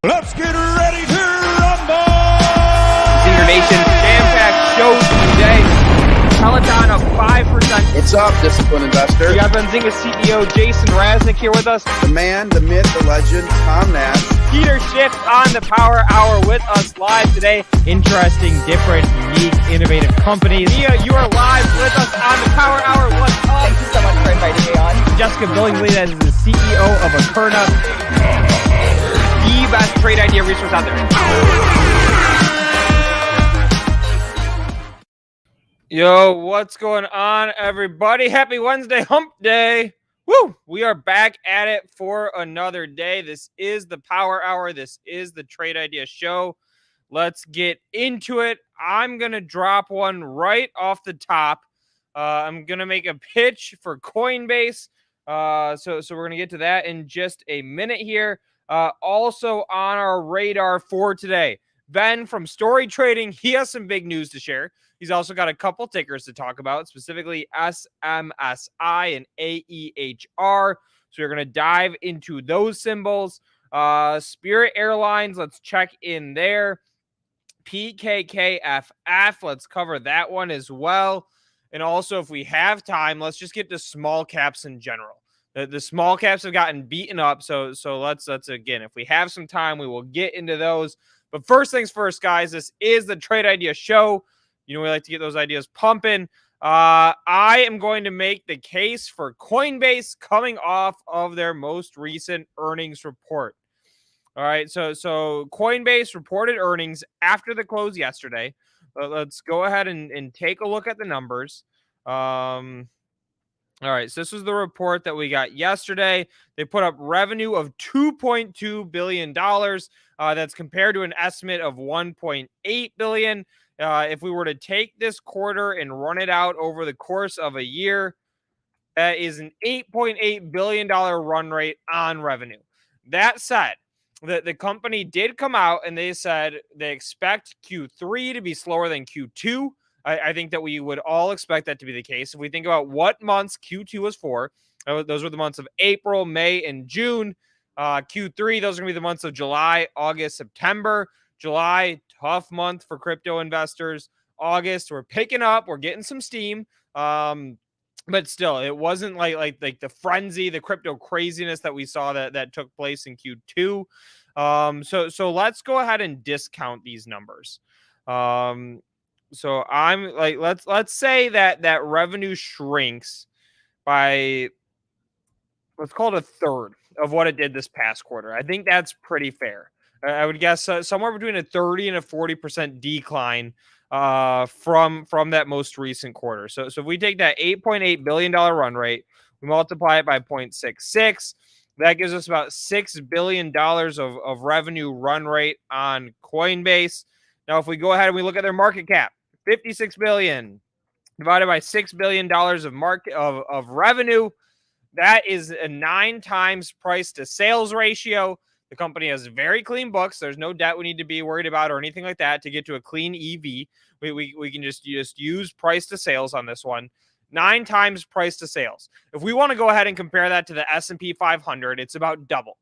Let's get ready to rumble! ZingerNation jam-packed show today. Peloton up 5%. What's up, disciplined investor? We got Benzinga CEO Jason Raznick here with us. The man, the myth, the legend, Tom Nash. Peter Schiff on the Power Hour with us live today. Interesting, different, unique, innovative companies. Mia, you are live with us on the Power Hour. What's up? Thank you so much for inviting me on. Jessica Billingsley, that is the CEO of Akerna. The best trade idea resource out there. Yo, what's going on, everybody? Happy Wednesday, hump day. Woo! We are back at it for another day. This is the Power Hour. This is the Trade Idea Show. Let's get into it. I'm going to drop one right off the top. I'm going to make a pitch for Coinbase. So we're going to get to that in just a minute here. Also on our radar for today, Ben from Story Trading. He has some big news to share. He's also got a couple tickers to talk about, specifically SMSI and AEHR. So we're going to dive into those symbols. Spirit Airlines, let's check in there. PKKFF, let's cover that one as well. And also, if we have time, let's just get to small caps in general. The small caps have gotten beaten up, so let's again, if we have some time, we will get into those. But first things first, guys, this is the Trade Idea Show. You know, we like to get those ideas pumping. I am going to make the case for Coinbase coming off of their most recent earnings report. All right, so Coinbase reported earnings after the close yesterday. Let's go ahead and take a look at the numbers. All right, so this was the report that we got yesterday. They put up revenue of $2.2 billion. That's compared to an estimate of $1.8 billion. If we were to take this quarter and run it out over the course of a year, that is an $8.8 billion run rate on revenue. That said, the company did come out and they said they expect Q3 to be slower than Q2. I think that we would all expect that to be the case. If we think about what months Q2 was for, those were the months of April, May, and June. Q3, those are going to be the months of July, August, September. July, tough month for crypto investors. August, we're picking up. We're getting some steam. But still, it wasn't like the frenzy, the crypto craziness that we saw that took place in Q2. So let's go ahead and discount these numbers. So I'm like, let's say that revenue shrinks by, let's call it a third of what it did this past quarter. I think that's pretty fair. I would guess somewhere between a 30 and a 40% decline from that most recent quarter. So if we take that $8.8 billion run rate, we multiply it by 0.66, that gives us about $6 billion of revenue run rate on Coinbase. Now, if we go ahead and we look at their market cap, $56 billion divided by $6 billion of revenue, that is a 9 times price to sales ratio. The company has very clean books. There's no debt we need to be worried about or anything like that to get to a clean EV. We can just use price to sales on this one. 9 times price to sales. If we want to go ahead and compare that to the S&P 500, it's about double.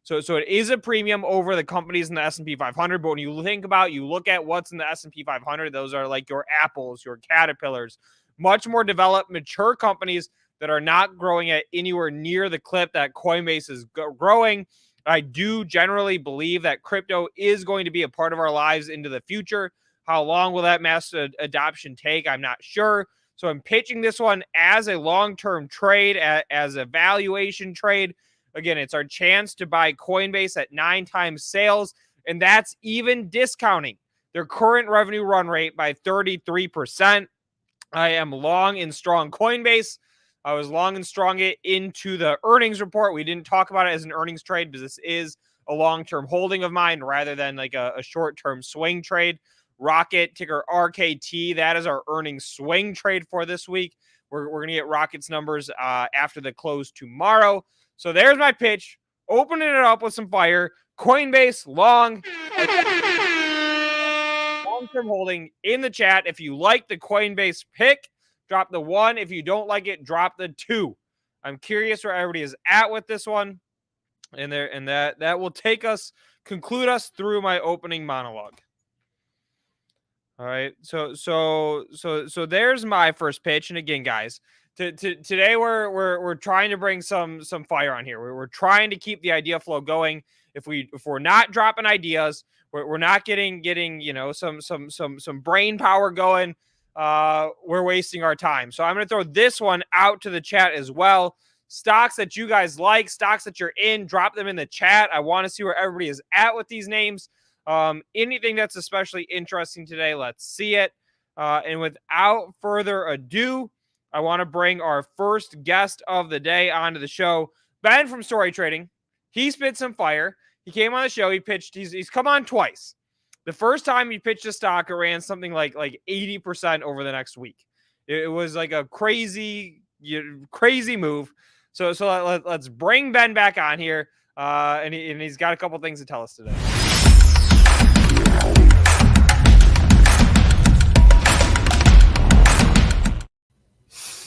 So it is a premium over the companies in the S&P 500. But when you look at what's in the S&P 500, those are like your Apples, your Caterpillars, much more developed, mature companies that are not growing at anywhere near the clip that Coinbase is growing. I do generally believe that crypto is going to be a part of our lives into the future. How long will that mass adoption take? I'm not sure. So I'm pitching this one as a long-term trade, as a valuation trade. Again, it's our chance to buy Coinbase at 9 times sales, and that's even discounting their current revenue run rate by 33%. I am long and strong Coinbase. I was long and strong it into the earnings report. We didn't talk about it as an earnings trade because this is a long-term holding of mine rather than like a short-term swing trade. Rocket, ticker RKT, that is our earnings swing trade for this week. We're going to get Rocket's numbers after the close tomorrow. So there's my pitch, opening it up with some fire. Coinbase long-term holding in the chat. If you like the Coinbase pick, drop the 1. If you don't like it, drop the 2. I'm curious where everybody is at with this one. and that will conclude us through my opening monologue. All right, so there's my first pitch, and again, guys, today we're trying to bring some fire on here. We're trying to keep the idea flow going. If we're not dropping ideas, we're not getting some brain power going. We're wasting our time. So I'm going to throw this one out to the chat as well. Stocks that you guys like, stocks that you're in, drop them in the chat. I want to see where everybody is at with these names. Anything that's especially interesting today, let's see it. And without further ado, I want to bring our first guest of the day onto the show, Ben from Story Trading. He spit some fire. He came on the show. He pitched. He's come on twice. The first time he pitched a stock, it ran something like 80% over the next week. It was like a crazy move. So let's bring Ben back on here, and he's got a couple things to tell us today.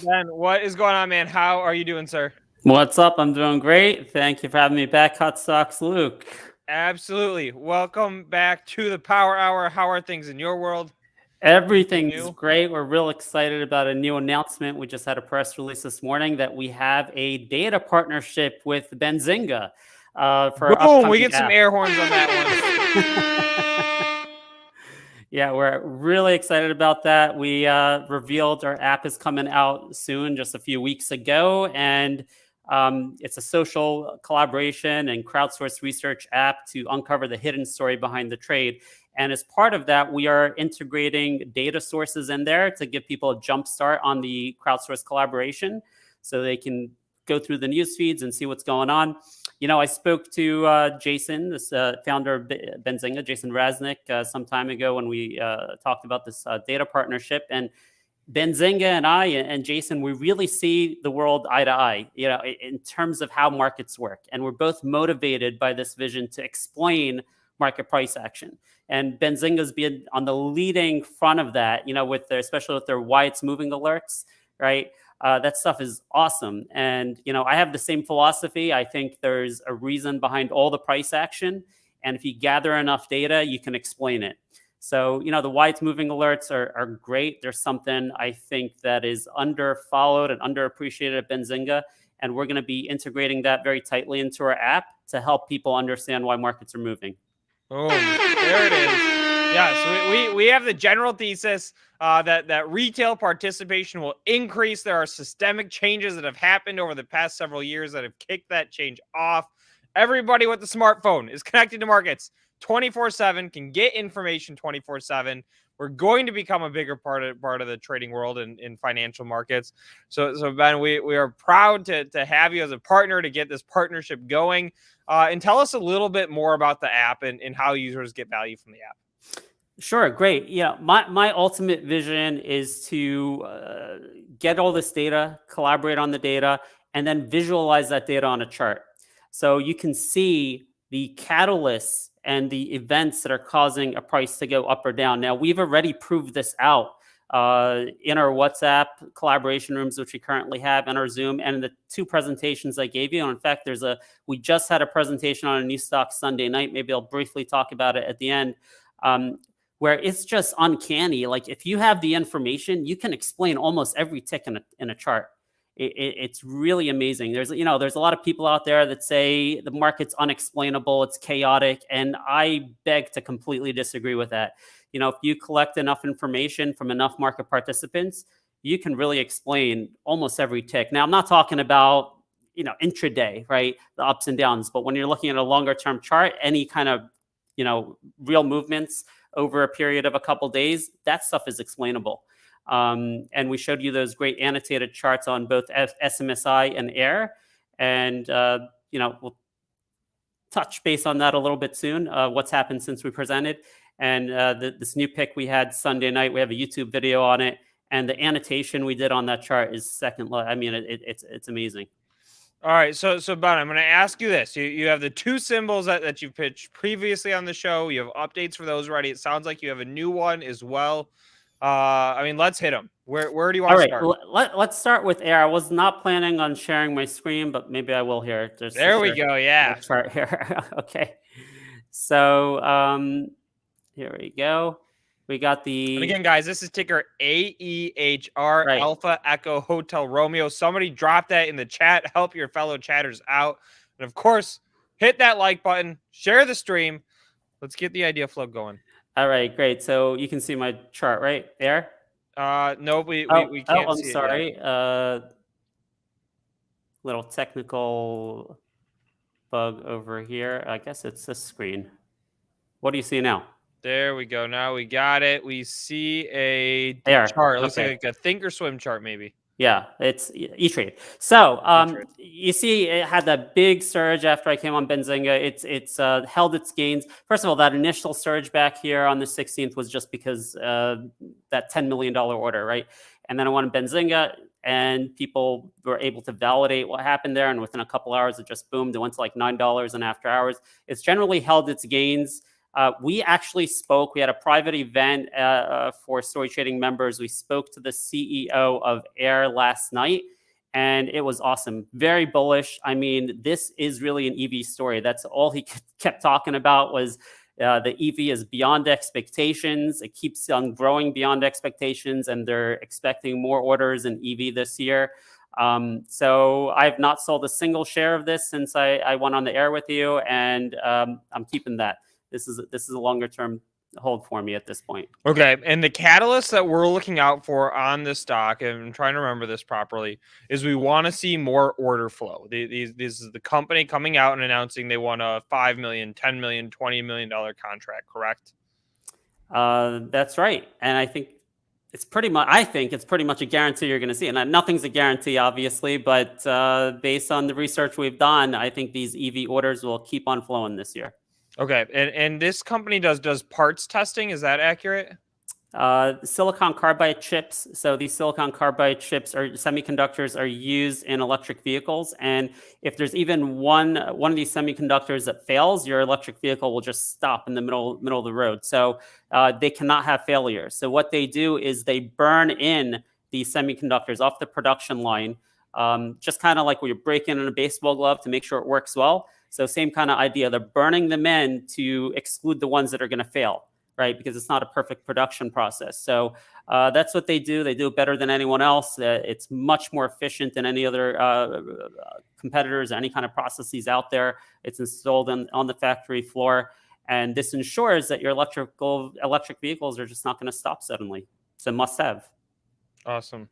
Ben, what is going on, man? How are you doing, sir? What's up? I'm doing great. Thank you for having me back, Hot Stocks Luke. Absolutely. Welcome back to the Power Hour. How are things in your world? Everything's great. We're real excited about a new announcement. We just had a press release this morning that we have a data partnership with Benzinga. Boom! We get some air horns on that one. Yeah, we're really excited about that. We revealed our app is coming out soon, just a few weeks ago, and it's a social collaboration and crowdsourced research app to uncover the hidden story behind the trade. And as part of that, we are integrating data sources in there to give people a jump start on the crowdsourced collaboration so they can go through the news feeds and see what's going on. You know, I spoke to Jason, this founder of Benzinga, Jason Raznick, some time ago when we talked about this data partnership. And Benzinga and I and Jason, we really see the world eye to eye, you know, in terms of how markets work. And we're both motivated by this vision to explain market price action. And Benzinga's been on the leading front of that, you know, especially with their why it's moving alerts, right? That stuff is awesome. And, you know, I have the same philosophy. I think there's a reason behind all the price action. And if you gather enough data, you can explain it. So, you know, the why it's moving alerts are great. There's something I think that is underfollowed and underappreciated at Benzinga. And we're going to be integrating that very tightly into our app to help people understand why markets are moving. Oh, there it is. Yeah, so we have the general thesis that retail participation will increase. There are systemic changes that have happened over the past several years that have kicked that change off. Everybody with the smartphone is connected to markets 24/7, can get information 24/7. We're going to become a bigger part of the trading world in financial markets. So Ben, we are proud to have you as a partner to get this partnership going. And tell us a little bit more about the app and how users get value from the app. Sure, great. Yeah, my ultimate vision is to get all this data, collaborate on the data, and then visualize that data on a chart. So you can see the catalysts and the events that are causing a price to go up or down. Now, we've already proved this out in our WhatsApp collaboration rooms, which we currently have, and our Zoom, and the two presentations I gave you. And in fact, we just had a presentation on a new stock Sunday night. Maybe I'll briefly talk about it at the end. Where it's just uncanny. Like if you have the information, you can explain almost every tick in a chart. It's really amazing. There's a lot of people out there that say the market's unexplainable, it's chaotic, and I beg to completely disagree with that. You know, if you collect enough information from enough market participants, you can really explain almost every tick. Now, I'm not talking about, you know, intraday, right? The ups and downs, but when you're looking at a longer term chart, any kind of, you know, real movements over a period of a couple days, that stuff is explainable. And we showed you those great annotated charts on both SMSI and AIR. And, you know, we'll touch base on that a little bit soon, what's happened since we presented. And this new pick we had Sunday night, we have a YouTube video on it. And the annotation we did on that chart is second. I mean, it's amazing. All right, so Ben, I'm going to ask you this. You have the two symbols that you've pitched previously on the show. You have updates for those already. It sounds like you have a new one as well. I mean, let's hit them. Where do you All want to right, start? let's start with air. I was not planning on sharing my screen, but maybe I will here. Just to There we share go. my Yeah. chart here. Okay. So here we go. We got And the again, guys, this is ticker AEHR, right. Alpha Echo Hotel Romeo. Somebody drop that in the chat. Help your fellow chatters out. And of course, hit that like button. Share the stream. Let's get the idea flow going. All right, great. So you can see my chart, right? There? No, we can't I'm see it yet. sorry. Little technical bug over here. I guess it's this screen. What do you see now? There we go. Now we got it. We see a There. chart. It looks Okay. like a Thinkorswim chart, maybe. Yeah, it's E-Trade. So E-Trade. you see it had that big surge after I came on Benzinga. It's held its gains. First of all, that initial surge back here on the 16th was just because that $10 million order, right? And then I went on Benzinga, and people were able to validate what happened there. And within a couple hours, it just boomed. It went to like $9 and after hours. It's generally held its gains. We actually spoke. We had a private event for Story Trading members. We spoke to the CEO of AIR last night, and it was awesome. Very bullish. I mean, this is really an EV story. That's all he kept talking about was the EV is beyond expectations. It keeps on growing beyond expectations, and they're expecting more orders in EV this year. So I've not sold a single share of this since I went on the air with you, and I'm keeping that. This is a longer term hold for me at this point. Okay, and the catalyst that we're looking out for on this stock, and I'm trying to remember this properly, is we want to see more order flow. This is the company coming out and announcing they want a $5 million, $10 million, $20 million contract, correct? That's right, and I think it's pretty much. I think it's pretty much a guarantee you're going to see, and nothing's a guarantee, obviously, but based on the research we've done, I think these EV orders will keep on flowing this year. Okay, and this company does parts testing. Is that accurate? Silicon carbide chips. So these silicon carbide chips or semiconductors are used in electric vehicles. And if there's even one of these semiconductors that fails, your electric vehicle will just stop in the middle of the road. So they cannot have failures. So what they do is they burn in these semiconductors off the production line, just kind of like when you're breaking in a baseball glove to make sure it works well. So same kind of idea. They're burning them in to exclude the ones that are going to fail, right? Because it's not a perfect production process. So that's what they do. They do it better than anyone else. It's much more efficient than any other competitors, any kind of processes out there. It's installed on the factory floor. And this ensures that your electric vehicles are just not going to stop suddenly. It's a must have. Awesome.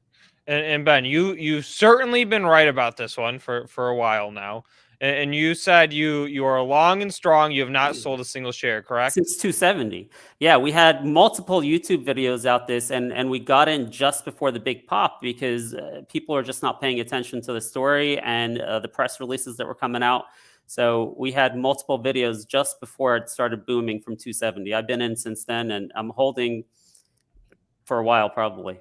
And Ben, you've certainly been right about this one for a while now. And you said you are long and strong. You have not sold a single share, correct? Since 270. Yeah, we had multiple YouTube videos out this, and we got in just before the big pop because people are just not paying attention to the story and the press releases that were coming out. So we had multiple videos just before it started booming from 270. I've been in since then, and I'm holding for a while probably.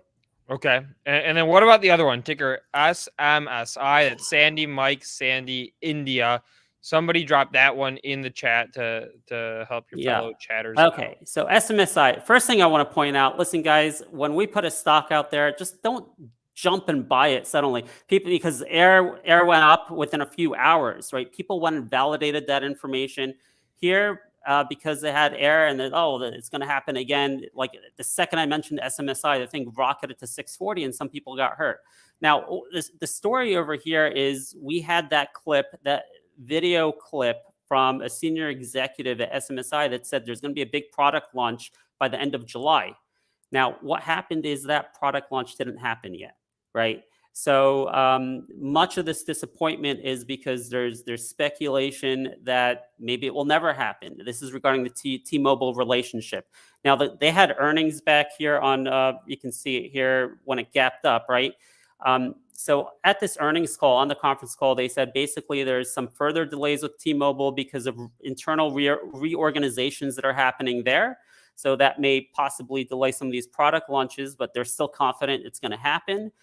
Okay. And then what about the other one? Ticker SMSI. That's Sandy Mike Sandy India. Somebody dropped that one in the chat to help your fellow chatters Okay. out. So SMSI, first thing I want to point out, listen, guys, when we put a stock out there, just don't jump and buy it suddenly. Because air went up within a few hours, right? People went and validated that information here. Because they had air and then, it's going to happen again. Like the second I mentioned SMSI, the thing rocketed to 640 and some people got hurt. Now, the story over here is we had that video clip from a senior executive at SMSI that said there's going to be a big product launch by the end of July. Now, what happened is that product launch didn't happen yet, right? So much of this disappointment is because there's speculation that maybe it will never happen. This is regarding the T-Mobile relationship. Now, they had earnings back here on, you can see it here when it gapped up, right? So at this earnings call, on the conference call, they said basically there's some further delays with T-Mobile because of internal reorganizations that are happening there. So that may possibly delay some of these product launches, but they're still confident it's going to happen.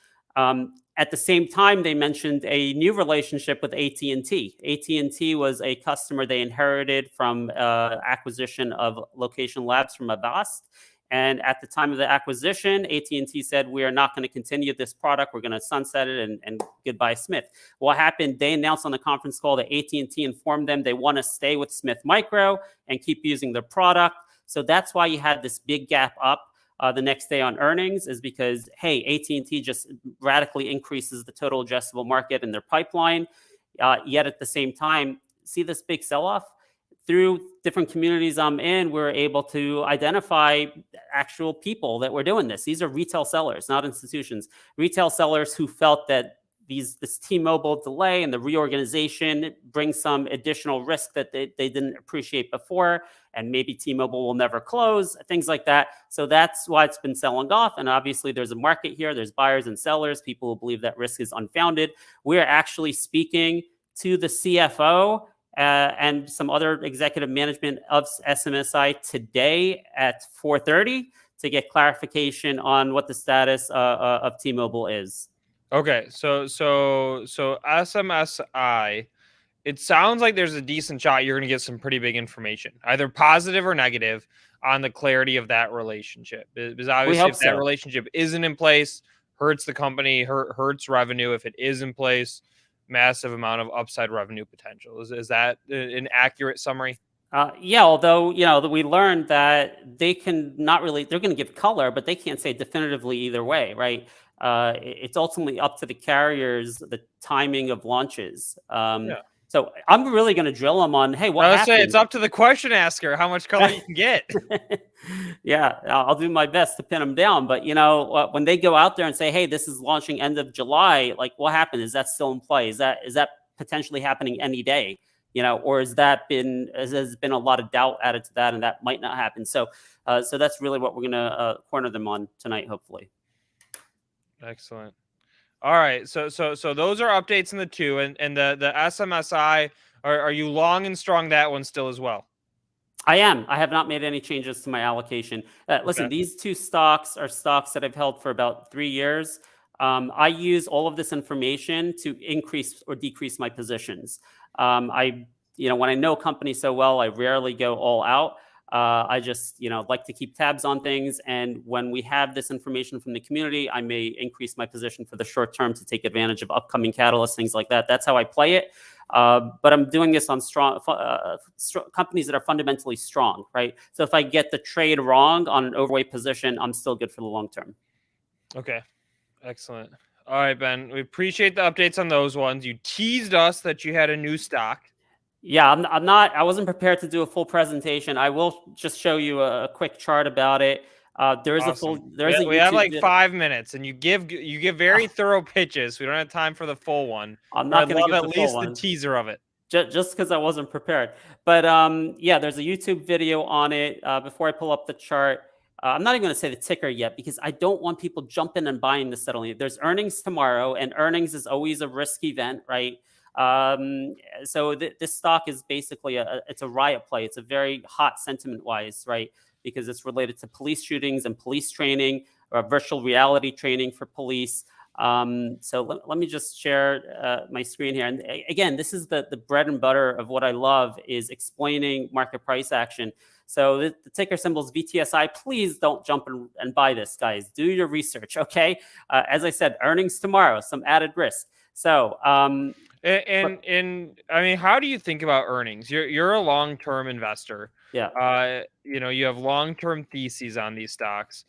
At the same time, they mentioned a new relationship with AT&T. AT&T was a customer they inherited from acquisition of Location Labs from Avast. And at the time of the acquisition, AT&T said, we are not going to continue this product. We're going to sunset it and goodbye Smith. What happened? They announced on the conference call that AT&T informed them they want to stay with Smith Micro and keep using their product. So that's why you had this big gap up the next day on earnings, is because, hey, AT&T just radically increases the total addressable market in their pipeline. Yet at the same time, see this big sell-off? Through different communities I'm in, we're able to identify actual people that were doing this. These are retail sellers, not institutions. Retail sellers who felt that this T-Mobile delay and the reorganization brings some additional risk that they didn't appreciate before, and maybe T-Mobile will never close, things like that. So that's why it's been selling off. And obviously there's a market here. There's buyers and sellers, people who believe that risk is unfounded. We're actually speaking to the CFO and some other executive management of SMSI today at 4:30 to get clarification on what the status of T-Mobile is. Okay, so SMSI, it sounds like there's a decent shot you're going to get some pretty big information, either positive or negative, on the clarity of that relationship. Because obviously, if that relationship isn't in place, hurts the company, hurts revenue. If it is in place, massive amount of upside revenue potential. Is that an accurate summary? Yeah, although, we learned that they can not really, they're going to give color, but they can't say definitively either way, right? It's ultimately up to the carriers, the timing of launches. So I'm really going to drill them on, hey, what happened? Say it's up to the question asker how much color you can get. Yeah, I'll do my best to pin them down. But, when they go out there and say, hey, this is launching end of July, like, what happened? Is that still in play? Is that potentially happening any day? Or has been a lot of doubt added to that, and that might not happen. So that's really what we're going to corner them on tonight, hopefully. Excellent. All right. So those are updates in the two, and the SMSI, are you long and strong that one still as well? I am. I have not made any changes to my allocation. Listen, these two stocks are stocks that I've held for about 3 years. I use all of this information to increase or decrease my positions. When I know companies so well, I rarely go all out. I just, like to keep tabs on things. And when we have this information from the community, I may increase my position for the short term to take advantage of upcoming catalysts, things like that. That's how I play it. But I'm doing this on strong companies that are fundamentally strong, right? So if I get the trade wrong on an overweight position, I'm still good for the long term. Okay. Excellent. All right, Ben, we appreciate the updates on those ones. You teased us that you had a new stock. Yeah, I wasn't prepared to do a full presentation. I will just show you a quick chart about it. There's awesome. We have like 5 minutes, and you give very thorough pitches. We don't have time for the full one. I'm not going to give at least the teaser of it. Just because I wasn't prepared. But yeah, there's a YouTube video on it. Before I pull up the chart, I'm not even going to say the ticker yet because I don't want people jumping and buying this suddenly. There's earnings tomorrow, and earnings is always a risk event, right? So this stock is basically it's a riot play. It's a very hot sentiment-wise, right? Because it's related to police shootings and police training or virtual reality training for police. So let me just share my screen here. And again, this is the bread and butter of what I love, is explaining market price action. So the ticker symbol is VTSI. Please don't jump and buy this, guys. Do your research, okay? As I said, earnings tomorrow, some added risk. So I mean, how do you think about earnings? You're a long-term investor. Yeah. You have long-term theses on these stocks.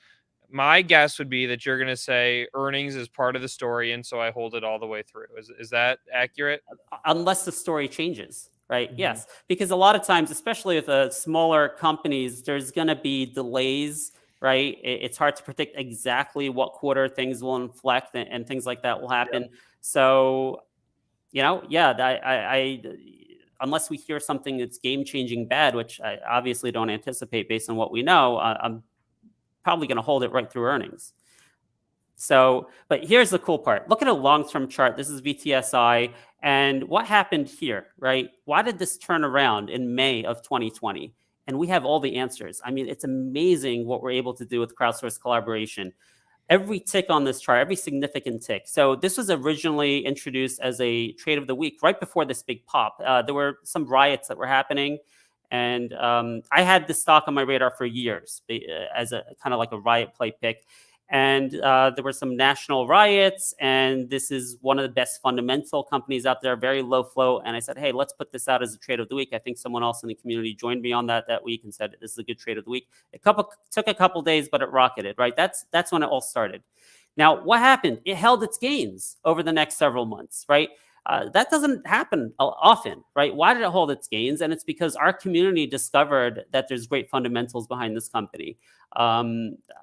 My guess would be that you're going to say earnings is part of the story, and so I hold it all the way through. Is that accurate? Unless the story changes, right? Mm-hmm. Yes, because a lot of times, especially with smaller companies, there's going to be delays, right? It's hard to predict exactly what quarter things will inflect and things like that will happen. Yeah. So, I unless we hear something that's game-changing bad, which I obviously don't anticipate based on what we know, I'm probably going to hold it right through earnings. So, but here's the cool part. Look at a long-term chart. This is VTSI. And what happened here, right? Why did this turn around in May of 2020? And we have all the answers. I mean, it's amazing what we're able to do with crowdsourced collaboration. Every tick on this chart, every significant tick. So this was originally introduced as a trade of the week right before this big pop. There were some riots that were happening. And I had this stock on my radar for years as a kind of like a riot play pick. And there were some national riots, and this is one of the best fundamental companies out there, very low flow. And I said, hey, let's put this out as a trade of the week. I think someone else in the community joined me on that week and said, this is a good trade of the week. It took a couple days, but it rocketed, right? That's when it all started. Now, what happened? It held its gains over the next several months, right? That doesn't happen often, right? Why did it hold its gains? And it's because our community discovered that there's great fundamentals behind this company. I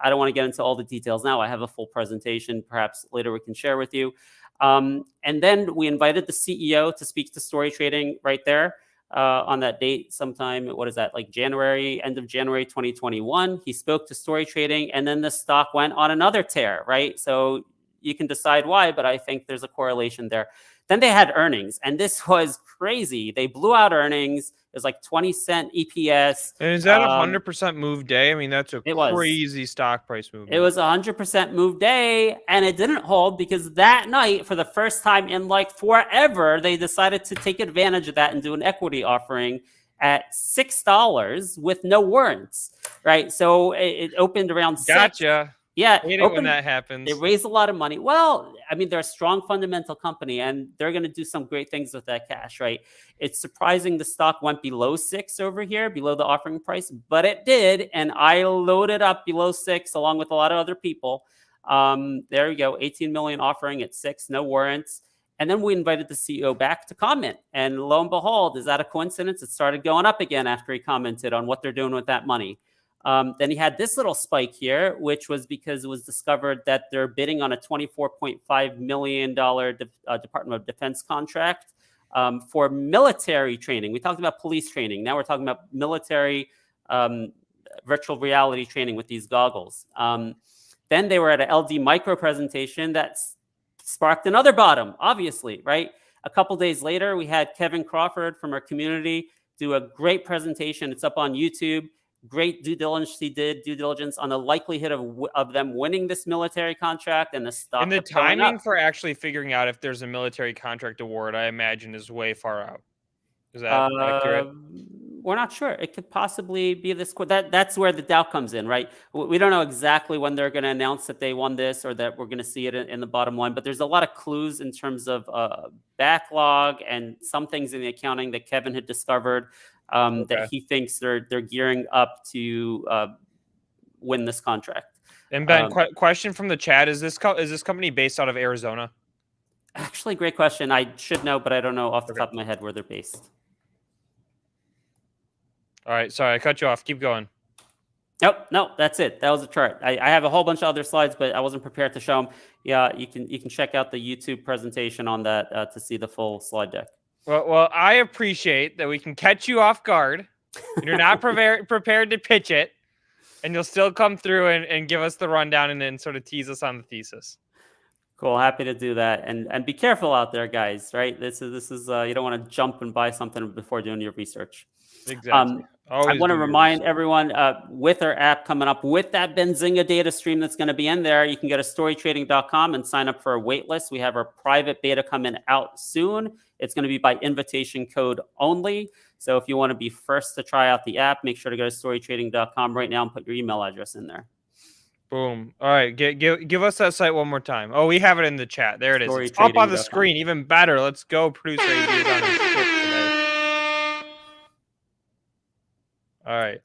don't want to get into all the details now. I have a full presentation. Perhaps later we can share with you. And then we invited the CEO to speak to Story Trading right there on that date sometime. What is that? Like January, end of January 2021. He spoke to Story Trading, and then the stock went on another tear, right? So you can decide why, but I think there's a correlation there. Then they had earnings, and this was crazy. They blew out earnings. It was like 20-cent EPS. And is that 100% move day? I mean, that's a It was. crazy stock price movement. It was 100% move day, and it didn't hold because that night, for the first time in like forever, they decided to take advantage of that and do an equity offering at $6 with no warrants, right? So it opened around $6. Gotcha. Yeah, hate it when that happens. They raised a lot of money. Well, I mean, they're a strong fundamental company, and they're going to do some great things with that cash, right? It's surprising the stock went below 6 over here, below the offering price, but it did, and I loaded up below 6 along with a lot of other people. There you go, 18 million offering at 6, no warrants. And then we invited the CEO back to comment, and lo and behold, is that a coincidence? It started going up again after he commented on what they're doing with that money. Then he had this little spike here, which was because it was discovered that they're bidding on a $24.5 million Department of Defense contract for military training. We talked about police training. Now we're talking about military virtual reality training with these goggles. Then they were at an LD Micro presentation that sparked another bottom, obviously, right? A couple days later, we had Kevin Crawford from our community do a great presentation. It's up on YouTube. Great due diligence on the likelihood of them winning this military contract and the stock. And the timing for actually figuring out if there's a military contract award, I imagine, is way far out. Is that accurate? We're not sure. It could possibly be this. That's where the doubt comes in, right? We don't know exactly when they're going to announce that they won this or that we're going to see it in the bottom line. But there's a lot of clues in terms of backlog and some things in the accounting that Kevin had discovered. That he thinks they're gearing up to win this contract. And Ben, question from the chat: is this company based out of Arizona? Actually, great question. I should know, but I don't know off the top of my head where they're based. All right, sorry, I cut you off. Keep going. Nope, no, that's it. That was a chart. I have a whole bunch of other slides, but I wasn't prepared to show them. Yeah, you can check out the YouTube presentation on that to see the full slide deck. Well, I appreciate that we can catch you off guard. You're not prepared to pitch it, and you'll still come through and give us the rundown and then sort of tease us on the thesis. Cool, happy to do that. And be careful out there, guys. Right? This is you don't want to jump and buy something before doing your research. Exactly. I want to remind everyone with our app coming up with that Benzinga data stream that's going to be in there, you can go to storytrading.com and sign up for a wait list. We have our private beta coming out soon. It's going to be by invitation code only. So if you want to be first to try out the app, make sure to go to storytrading.com right now and put your email address in there. Boom. All right. Give us that site one more time. Oh, we have it in the chat. There it is. It's up on the screen. Even better. Let's go. Producer AD is on his trip today. All right.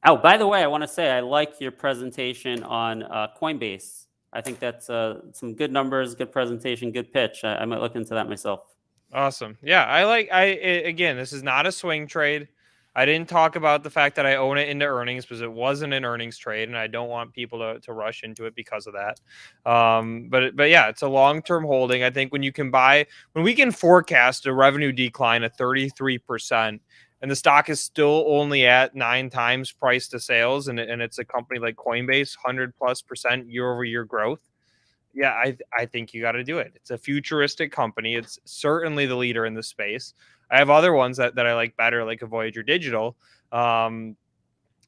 Oh, by the way, I want to say I like your presentation on Coinbase. I think that's some good numbers, good presentation, good pitch. I might look into that myself. Awesome. Yeah, again, this is not a swing trade. I didn't talk about the fact that I own it into earnings because it wasn't an earnings trade, and I don't want people to rush into it because of that. But yeah, it's a long-term holding. I think when we can forecast a revenue decline of 33%, and the stock is still only at 9 times price to sales, and it's a company like Coinbase, 100+% year-over-year growth. Yeah, I think you got to do it. It's a futuristic company. It's certainly the leader in the space. I have other ones that I like better, like a Voyager Digital. But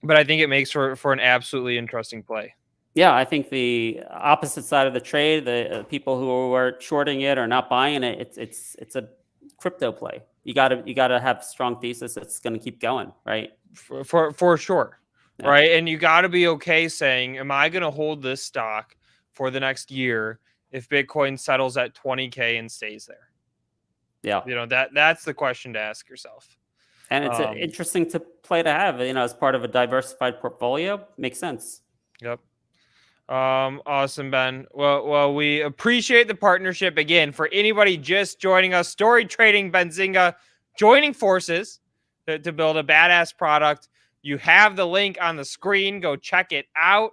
I think it makes for an absolutely interesting play. Yeah, I think the opposite side of the trade, the people who are shorting it or not buying it, it's a crypto play, you gotta have strong thesis that's going to keep going, right? For sure. Yeah. Right. And you got to be okay saying, am I going to hold this stock for the next year if Bitcoin settles at 20K and stays there? Yeah. You know, that's the question to ask yourself. And it's interesting to play to have, as part of a diversified portfolio. Makes sense. Yep. Awesome, Ben. Well, we appreciate the partnership again. For anybody just joining us, Story Trading, Benzinga, joining forces to build a badass product. You have the link on the screen. Go check it out.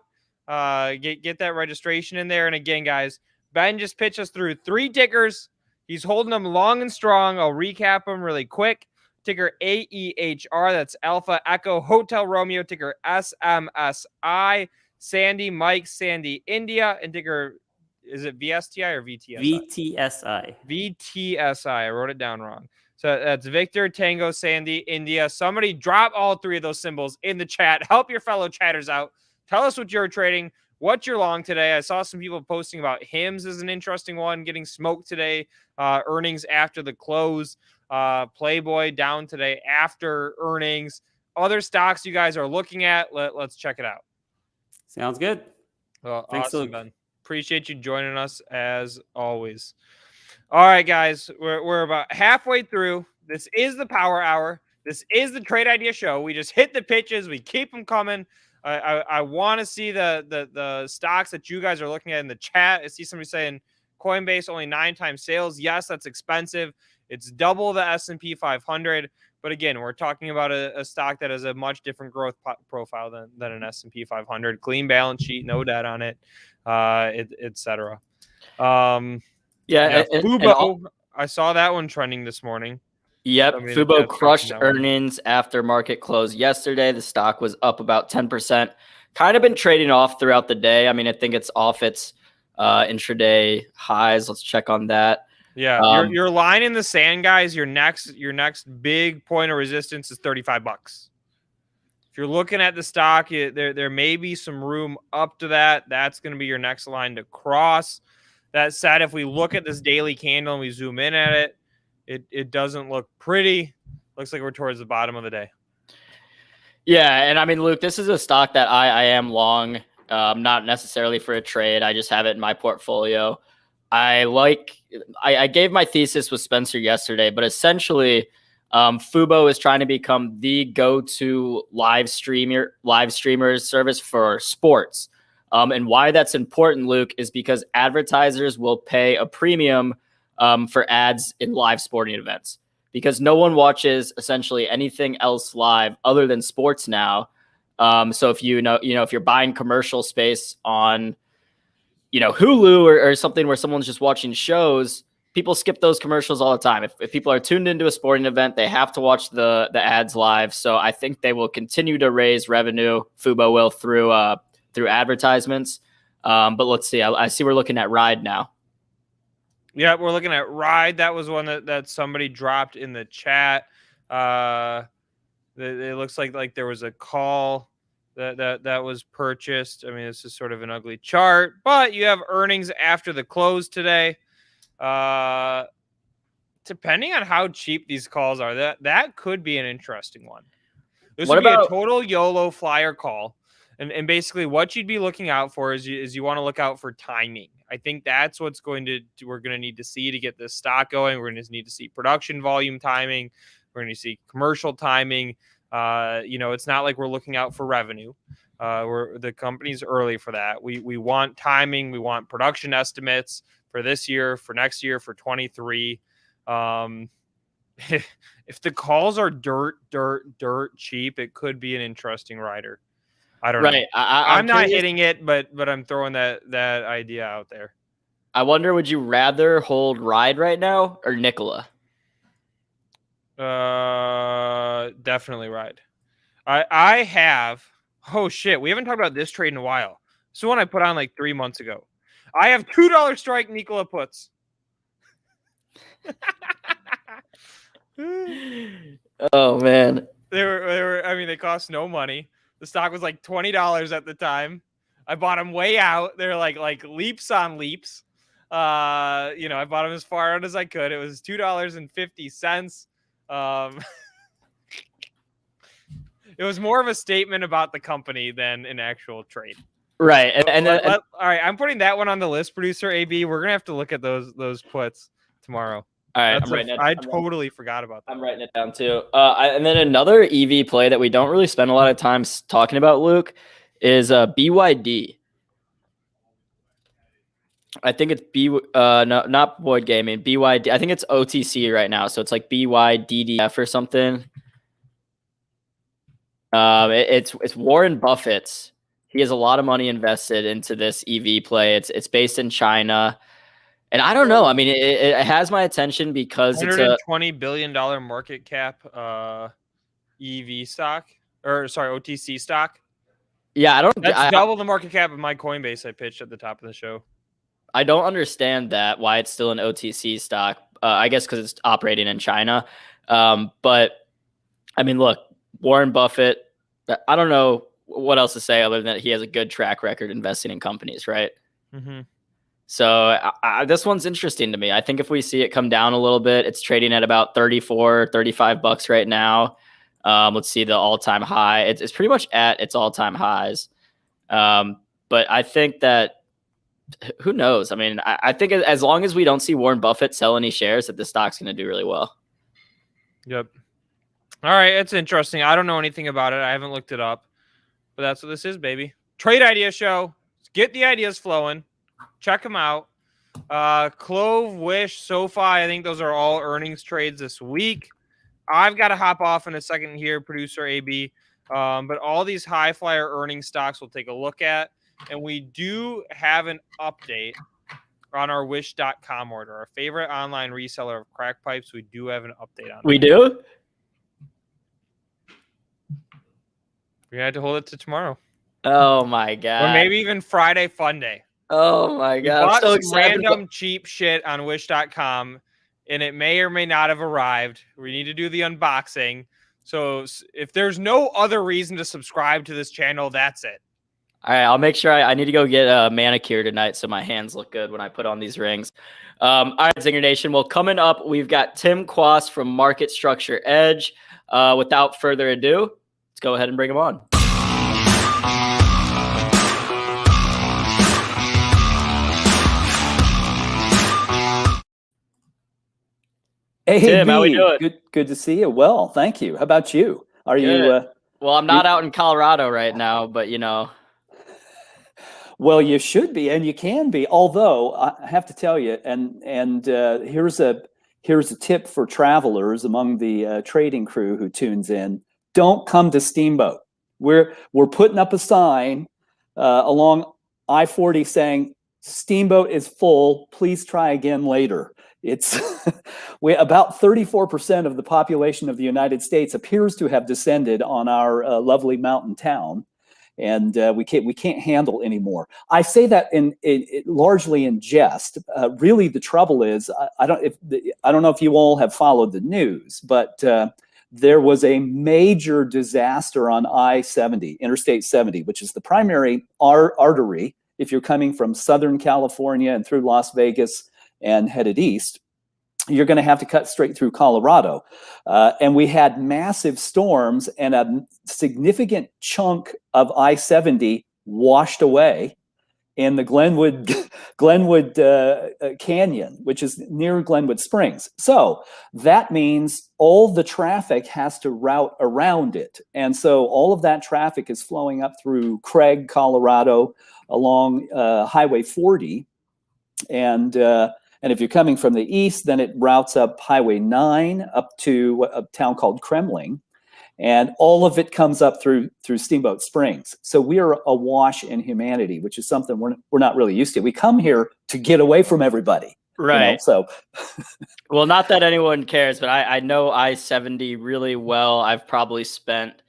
Get that registration in there. And again, guys, Ben just pitched us through 3 tickers. He's holding them long and strong. I'll recap them really quick. Ticker AEHR, that's Alpha Echo Hotel Romeo. Ticker SMSI, Sandy Mike Sandy India. And ticker, is it VSTI or VTSI? VTSI. VTSI. I wrote it down wrong. So that's Victor Tango Sandy India. Somebody drop all 3 of those symbols in the chat. Help your fellow chatters out. Tell us what you're trading, what you're long today. I saw some people posting about HIMS as an interesting one, getting smoked today. Earnings after the close. Playboy down today after earnings. Other stocks you guys are looking at, let's check it out. Sounds good. Well, Thanks, awesome, Luke. Ben. Appreciate you joining us as always. All right, guys, we're about halfway through. This is the Power Hour. This is the Trade Idea Show. We just hit the pitches. We keep them coming. I want to see the stocks that you guys are looking at in the chat. I see somebody saying Coinbase only 9 times sales. Yes, that's expensive. It's double the S&P 500. But again, we're talking about a stock that has a much different growth profile than an S&P 500. Clean balance sheet, no debt on it, et cetera. Fubo, I saw that one trending this morning. Yep, I mean, Fubo crushed earnings after market close yesterday. The stock was up about 10%. Kind of been trading off throughout the day. I mean, I think it's off its intraday highs. Let's check on that. Yeah, your line in the sand, guys. Your next big point of resistance is $35. If you're looking at the stock, there may be some room up to that. That's going to be your next line to cross. That said, if we look at this daily candle and we zoom in at it, it doesn't look pretty. Looks like we're towards the bottom of the day. Yeah, and I mean, Luke, this is a stock that I am long, not necessarily for a trade. I just have it in my portfolio. I gave my thesis with Spencer yesterday, but essentially, Fubo is trying to become the go-to live streamers service for sports. And why that's important, Luke, is because advertisers will pay a premium for ads in live sporting events, because no one watches essentially anything else live other than sports now. So if if you're buying commercial space on, Hulu or something where someone's just watching shows, people skip those commercials all the time. If people are tuned into a sporting event, they have to watch the ads live. So I think they will continue to raise revenue. Fubo will through advertisements. But let's see. I see we're looking at Ride now. Yeah, we're looking at Ride. That was one that somebody dropped in the chat. It looks like there was a call that was purchased. I mean, this is sort of an ugly chart, but you have earnings after the close today. Depending on how cheap these calls are, that could be an interesting one. This would be a total YOLO flyer call. And basically what you'd be looking out for is you want to look out for timing. I think that's what's we're going to need to see to get this stock going. We're going to need to see production volume timing. We're going to see commercial timing. It's not like we're looking out for revenue. The company's early for that. We want timing. We want production estimates for this year, for next year, for 23. If the calls are dirt cheap, it could be an interesting rider. I don't know. I'm not hitting it, but I'm throwing that idea out there. I wonder, would you rather hold Ride right now or Nikola? Definitely Ride. I have. Oh shit, we haven't talked about this trade in a while. This is one I put on like 3 months ago. I have $2 strike Nikola puts. Oh man, they were. I mean, they cost no money. The stock was like $20 at the time. I bought them way out. They're like leaps on leaps. I bought them as far out as I could. It was $2.50. It was more of a statement about the company than an actual trade. Right. And all right, I'm putting that one on the list, producer AB. We're gonna have to look at those puts tomorrow. all right, I totally forgot about that. I'm writing it down too. And then another EV play that we don't really spend a lot of time talking about, Luke, is BYD. I think it's no, not Boyd Gaming, BYD. I think it's OTC right now, so it's like BYDDF or something. It's Warren Buffett's. He has a lot of money invested into this EV play. It's based in China, and I don't know. I mean, it has my attention because it's a $120 billion market cap EV stock, or sorry, OTC stock. Yeah, That's double the market cap of my Coinbase I pitched at the top of the show. I don't understand why it's still an OTC stock. I guess because it's operating in China. But I mean, look, Warren Buffett, I don't know what else to say other than that he has a good track record investing in companies, right? Mm-hmm. So this one's interesting to me. I think if we see it come down a little bit, it's trading at about $34-$35 right now. Let's see the all-time high. It's pretty much at its all-time highs. But I think that, who knows? I mean, I think as long as we don't see Warren Buffett sell any shares, that the stock's going to do really well. Yep. All right, it's interesting. I don't know anything about it. I haven't looked it up. But that's what this is, baby. Trade idea show. Get the ideas flowing. Check them out. Clove, Wish, SoFi, I think those are all earnings trades this week. I've got to hop off in a second here, producer AB. But all these high flyer earning stocks we'll take a look at. And we do have an update on our wish.com order, our favorite online reseller of crack pipes. We do have an update on it. We do? We had to hold it to tomorrow. Oh, my God. Or maybe even Friday fun day. Oh, my God. Bought I'm so some excited. random cheap shit on wish.com, and it may or may not have arrived. We need to do the unboxing. So if there's no other reason to subscribe to this channel, that's it. All right, I'll make sure I need to go get a manicure tonight so my hands look good when I put on these rings. All right, ZingerNation. Well, coming up, we've got Tim Quast from Market Structure Edge. Without further ado, let's go ahead and bring him on. Hey, Tim, how we doing? Good to see you. Well, thank you. How about you? Are Good. you? Well, I'm not out in Colorado right now, but you know. Well, you should be, and you can be. Although I have to tell you, and here's a tip for travelers among the trading crew who tunes in: don't come to Steamboat. We're putting up a sign along I-40 saying Steamboat is full. Please try again later. It's about 34% of the population of the United States appears to have descended on our lovely mountain town. And we can't handle anymore. I say that in largely in jest. Really, the trouble is I don't know if you all have followed the news, but there was a major disaster on I-70, Interstate 70, which is the primary artery if you're coming from Southern California and through Las Vegas and headed east. You're going to have to cut straight through Colorado. And we had massive storms, and a significant chunk of I-70 washed away in the Glenwood Canyon, which is near Glenwood Springs. So that means all the traffic has to route around it. And so all of that traffic is flowing up through Craig, Colorado, along Highway 40. And if you're coming from the east, then it routes up Highway 9 up to a town called Kremling. And all of it comes up through Steamboat Springs. So we are awash in humanity, which is something we're not really used to. We come here to get away from everybody. Right. You know, so Well, not that anyone cares, but I know I-70 really well. I've probably spent,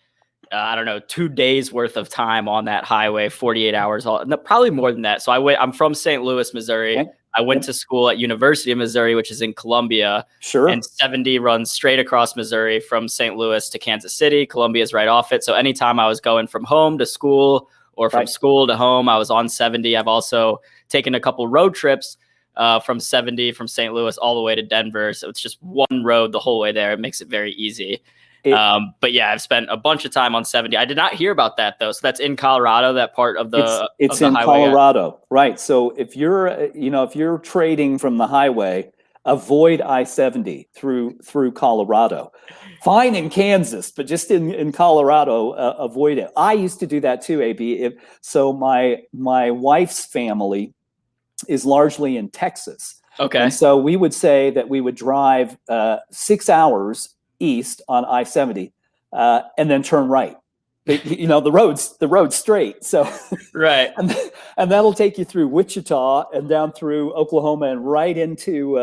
2 days worth of time on that highway, 48 hours, probably more than that. So I'm from St. Louis, Missouri. Okay. I went to school at University of Missouri, which is in Columbia. Sure. And 70 runs straight across Missouri from St. Louis to Kansas City. Columbia is right off it. So anytime I was going from home to school or from school to home, I was on 70. I've also taken a couple road trips from 70 from St. Louis all the way to Denver. So it's just one road the whole way there. It makes it very easy. But yeah, I've spent a bunch of time on 70. I did not hear about that though. So that's in Colorado, that part of the it's of the in highway. Colorado, right? So if you're if you're trading from the highway, avoid I-70 through Colorado. Fine in Kansas, but just in Colorado, avoid it. I used to do that too, AB. So my wife's family is largely in Texas. Okay. And so we would say that we would drive 6 hours east on I-70 and then turn right. The road's straight. So right. and that'll take you through Wichita and down through Oklahoma and right into